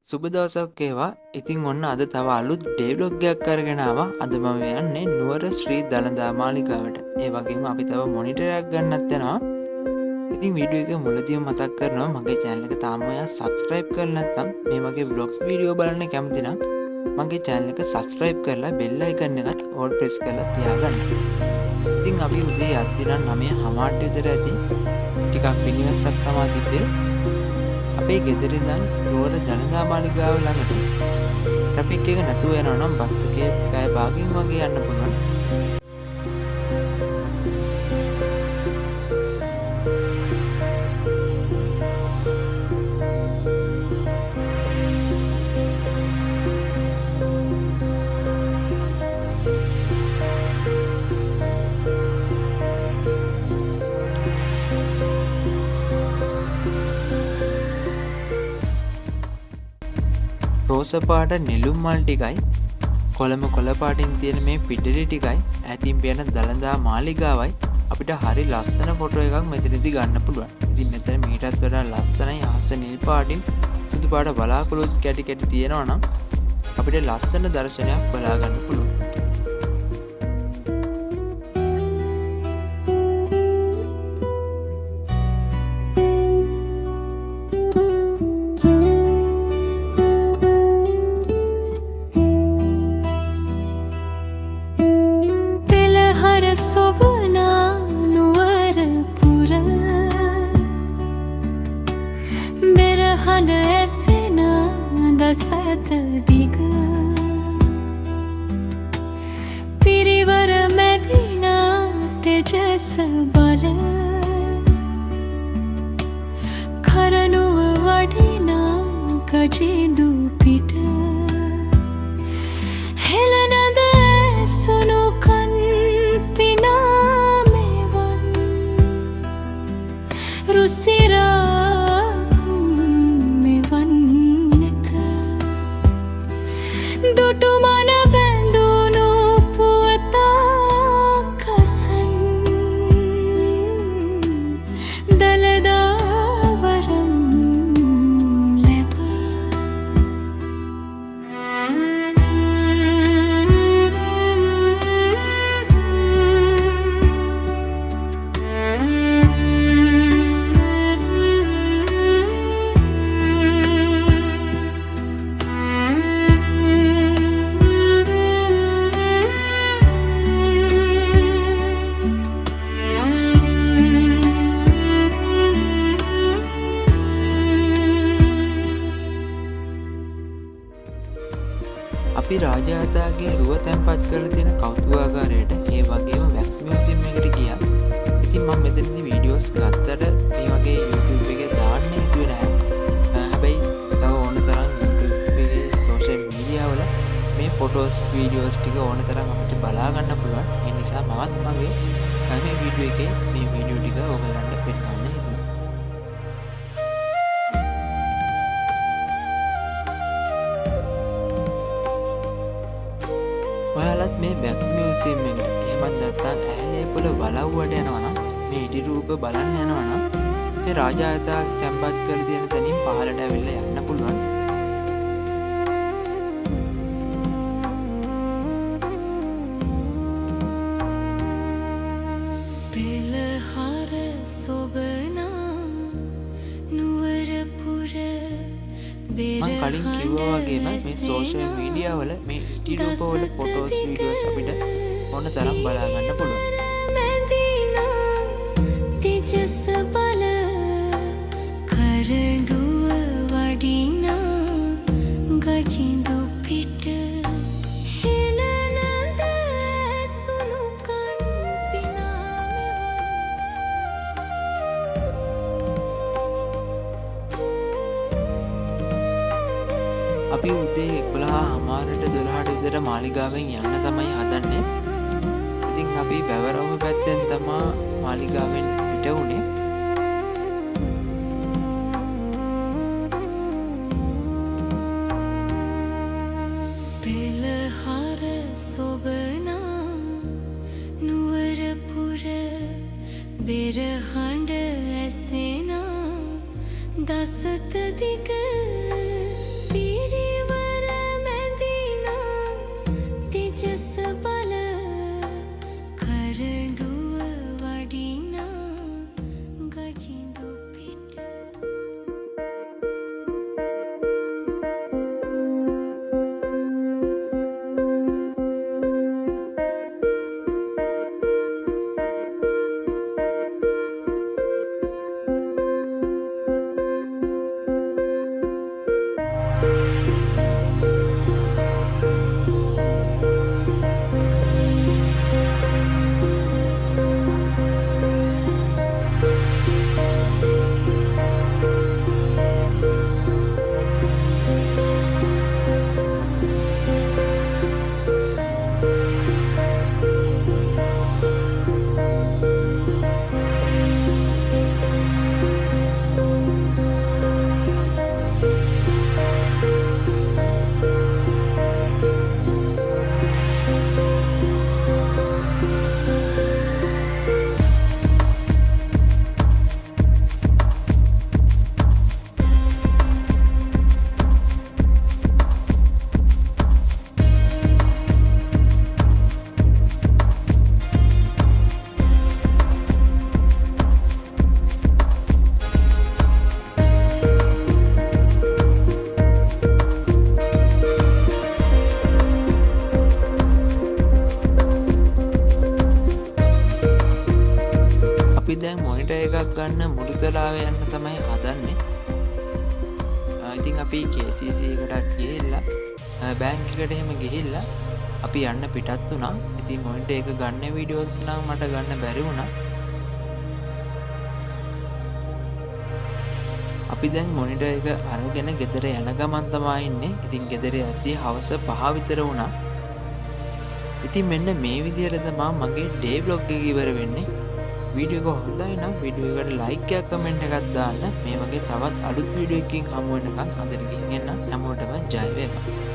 සුබ දවසක් වේවා. ඉතින් ඔන්න අද තව අලුත් ඩේ ව්ලොග් එකක් අරගෙන ආවා. අද මම යන්නේ නුවර ශ්‍රී දළදා මාලිගාවට. ඒ වගේම අපි තව මොනිටර් එකක් ගන්නත් යනවා. ඉතින් වීඩියෝ එක මුලදීම මතක් කරනවා මගේ channel එක තාම ඔයා subscribe කරලා නැත්නම් මේ වගේ vlogs වීඩියෝ බලන්න කැමති නම් මගේ channel එක subscribe කරලා bell icon එකත් all press කරලා තියාගන්න. ඉතින් අපි උදේ යද්දී නම් 9:00 විතර ඇති. ටිකක් පිටිවස්සක් තමයි තිබ්බේ. අපේ ගෙදර ඉඳන් නුවර දළදා මාලිගාව ළඟට ට්‍රැෆික් එක නැතුව යනවා නම් බස් එකේ පැය භාගයක් වගේ යන්න පුළුවන්. රෝස පාට නෙළුම් මල් ටිකයි කොළඹ කොළ පාටින් තියෙන මේ පිඩලි ටිකයි ඈතින් පේන දළදා මාලිගාවයි අපිට හරි ලස්සන ෆොටෝ එකක් මෙතනදී ගන්න පුළුවන්. ඉතින් මෙතන මීටත් වඩා ලස්සනයි ආස නිල් පාටින් සුදු පාට බලාකුළු කැටි කැටි තියෙනවා නම් අපිට ලස්සන දර්ශනයක් බලා ගන්න පුළුවන්. දසත දිග පිරිවර මැදිනා තෙජස බල කරනුව වඩිනා ගජිදු පිට හෙළනද සුනු කන් පිනා මෙවන් රුසිරා දුටු මන බැඳුණු පුවතක් අසන් දළදා වරම් ලැබ අපි රාජාතාගේ රුව තැන්පත් කරලා තියෙන කෞතුකාගාරයට ඒ වගේම වැක්ස් මියුසියම් එකට ගියා. ඉතින් මම මෙතනදී වීඩියෝස් ගත්තට මේ වගේ YouTube එකේ දාන්න හිතුවේ නැහැ. හැබැයි තව ඕන තරම් YouTube එකේ සෝෂල් මීඩියා වල මේ ෆොටෝස් වීඩියෝස් ටික ඕන තරම් අපිට බලා ගන්න පුළුවන්. ඒ නිසා මමත් මගේ මේ වීඩියෝ එකේ මේ වීඩියෝ ටික ඔයගලන්ට පෙන්නන්න හිතුවා. ඔයාලත් මේ වැක්ස් මියුසියම් එකට එහෙමත් නැත්නම් ඇහැලේ පොළ බලව්වට යනවා නම් මේ ඉදි රූප බලන්න යනවා නම් මේ රාජායතා තැන්පත් කරලා තියෙන තැනින් පහළට ඇවිල්ලා යන්න පුළුවන්. පෙළහර සොබනා නුවරපුර මම කලින් කිව්වා වගේම මේ සෝෂල් මීඩියා වල මේ ඉදි රූප වල ෆොටෝස් වීඩියෝස් අපිට ඕන තරම් බලා ගන්න පුළුවන්. තෙජස බල කරඬුව වඩිනා ගජිඳු පිට හෙළනද සුනු කන් පිනා අපි උදේ 11:00ට 12ට විතර මාලිගාවෙන් යන්න තමයි හදන්නේ. ඉතින් අපි වැවරවුම පැත්තෙන් තමයි මාලිගාවෙන් පිට වුණේ. පෙළහර සොබනා නුවරපුර බෙරහඬ ඇසෙනා දසත දිග පිය ගන්න මුළුතලාව යන්න තමයි හදන්නේ. ඉතින් අපි KCC එකටත් ගිහිල්ලා බැංක් එකට එහෙම ගිහිල්ලා අපි යන්න පිටත් වුණා. ඉතින් මොනිටර් එක ගන්න වීඩියෝස් නම් මට ගන්න බැරි වුණා. අපි දැන් මොනිටර් එක අරගෙන ගෙදර යන ගමන් තමයි ඉන්නේ. ඉතින් ගෙදර යද්දී හවස 5 විතර වුණා. ඉතින් මෙන්න මේ විදිහට තමයි මගේ ඩේ vlog එක ඉවර වෙන්නේ. වීඩියෝ එක හොඳයි නම් වීඩියෝ එකට ලයික් එකක් කමෙන්ට් එකක් දාන්න. මේ වගේ තවත් අලුත් වීඩියෝ එකකින් හමු වෙනකන් අදට ගිහින් එන්න. හැමෝටම ජය වේවා.